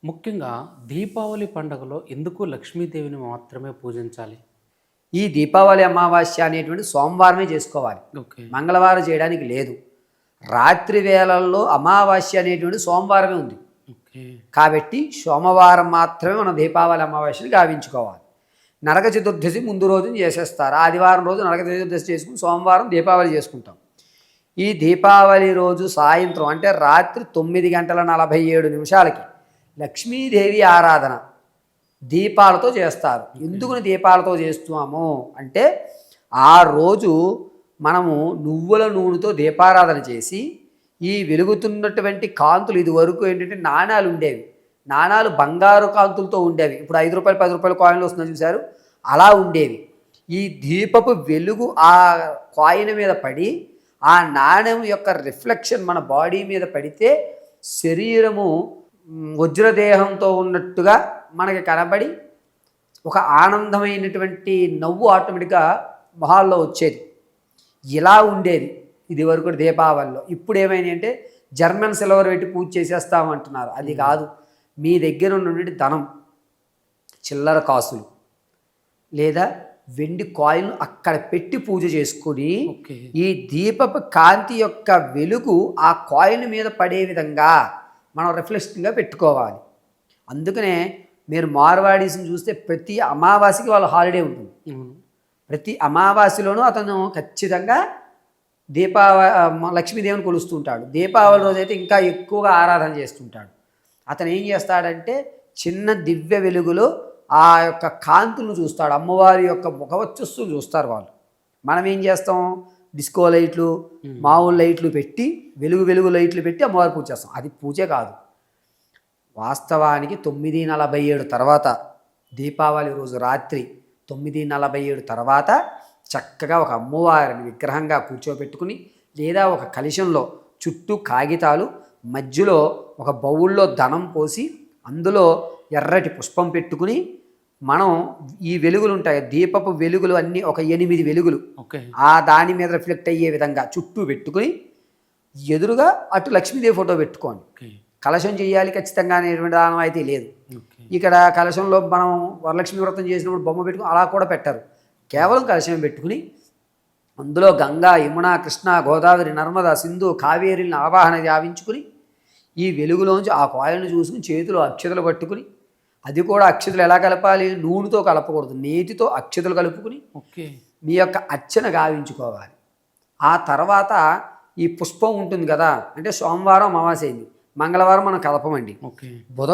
ముఖ్యంగా దీపావళి పండుగలో ఎందుకు లక్ష్మీదేవిని మాత్రమే పూజించాలి? ఈ దీపావళి అమావాస్య అనేటువంటి సోమవారమే చేసుకోవాలి, ఓకే. మంగళవారం చేయడానికి లేదు. రాత్రి వేళల్లో అమావాస్య అనేటువంటి సోమవారమే ఉంది ఓకే. కాబట్టి సోమవారం మాత్రమే మనం దీపావళి అమావాస్యని గావించుకోవాలి. నరక చతుర్దశి ముందు రోజున చేసేస్తారు. ఆదివారం రోజు నరక చతుర్దశి చేసుకుని సోమవారం దీపావళి చేసుకుంటాం. ఈ దీపావళి రోజు సాయంత్రం అంటే రాత్రి 9:47 లక్ష్మీదేవి ఆరాధన దీపాలతో చేస్తారు. ఎందుకుని దీపాలతో చేస్తున్నాము అంటే ఆ రోజు మనము నువ్వుల నూనెతో దీపారాధన చేసి ఈ వెలుగుతున్నటువంటి కాంతులు, ఇది వరకు ఏంటంటే నాణాలు ఉండేవి, నాణాలు బంగారు కాంతులతో ఉండేవి. ఇప్పుడు 5 రూపాయలు 10 రూపాయల కాయిన్లు వస్తున్నాయి చూశారు, అలా ఉండేవి. ఈ దీపపు వెలుగు ఆ కాయిన్ మీద పడి ఆ నాణ్యం యొక్క రిఫ్లెక్షన్ మన బాడీ మీద పడితే శరీరము వజ్రదేహంతో ఉన్నట్టుగా మనకి కనబడి ఒక ఆనందమైనటువంటి నవ్వు ఆటోమేటిక్గా మొహాల్లో వచ్చేది. ఇలా ఉండేది ఇది వరకు దీపావళిలో. ఇప్పుడు ఏమైంది అంటే జర్మన్ సిల్వర్ పెట్టి పూజ చేసేస్తామంటున్నారు. అది కాదు, మీ దగ్గర ఉన్నటువంటి ధనం, చిల్లర కాసులు లేదా వెండి కాయిన్లు అక్కడ పెట్టి పూజ చేసుకుని ఈ దీపపు కాంతి యొక్క వెలుగు ఆ కాయిన్ మీద పడే విధంగా మనం రిఫ్లెక్షన్గా పెట్టుకోవాలి. అందుకనే మీరు మార్వాడీస్ని చూస్తే ప్రతి అమావాస్యకి వాళ్ళ హాలిడే ఉంటుంది. ప్రతి అమావాస్యలోనూ అతను ఖచ్చితంగా లక్ష్మీదేవిని కొలుస్తూ ఉంటాడు. దీపావళి రోజైతే ఇంకా ఎక్కువగా ఆరాధన చేస్తుంటాడు. అతను ఏం చేస్తాడంటే చిన్న దివ్య వెలుగులో ఆ యొక్క కాంతులను చూస్తాడు, అమ్మవారి యొక్క ముఖవచ్చస్సులు చూస్తారు వాళ్ళు. మనం ఏం చేస్తాం, డిస్కో లైట్లు, మామూలు లైట్లు పెట్టి వెలుగు లైట్లు పెట్టి అమ్మవారి పూజ చేస్తాం. అది పూజే కాదు. వాస్తవానికి 9:47 తర్వాత, దీపావళి రోజు రాత్రి 9:47 తర్వాత చక్కగా ఒక అమ్మవారిని విగ్రహంగా కూర్చోబెట్టుకుని లేదా ఒక కలశంలో చుట్టూ కాగితాలు, మధ్యలో ఒక బౌల్లో ధనం పోసి అందులో ఎర్రటి పుష్పం పెట్టుకుని మనం ఈ వెలుగులు ఉంటాయి, దీపపు వెలుగులు అన్నీ ఒక 8 వెలుగులు ఆ దాని మీద రిఫ్లెక్ట్ అయ్యే విధంగా చుట్టూ పెట్టుకుని ఎదురుగా అటు లక్ష్మీదేవి ఫోటో పెట్టుకోండి. కలశం చేయాలి ఖచ్చితంగా అనేటువంటి దానం అయితే లేదు. ఇక్కడ కలశంలో మనం వరలక్ష్మి వ్రతం చేసినప్పుడు బొమ్మ పెట్టుకుని అలా కూడా పెట్టారు. కేవలం కలశం పెట్టుకుని అందులో గంగా, యమున, కృష్ణ, గోదావరి, నర్మద, సింధు, కావేరిని ఆవాహన గావించుకుని ఈ వెలుగులోంచి ఆ కాయలను చూసుకుని చేతిలో అక్షతలు పట్టుకుని, అది కూడా అక్షతలు ఎలా కలపాలి, నూనెతో కలపకూడదు, నేతితో అక్షతలు కలుపుకుని మీ యొక్క అర్చన గావించుకోవాలి. ఆ తర్వాత ఈ పుష్పం ఉంటుంది కదా, అంటే సోమవారం అమావాస్య అయింది, మంగళవారం మనం కలపమండి, బుధ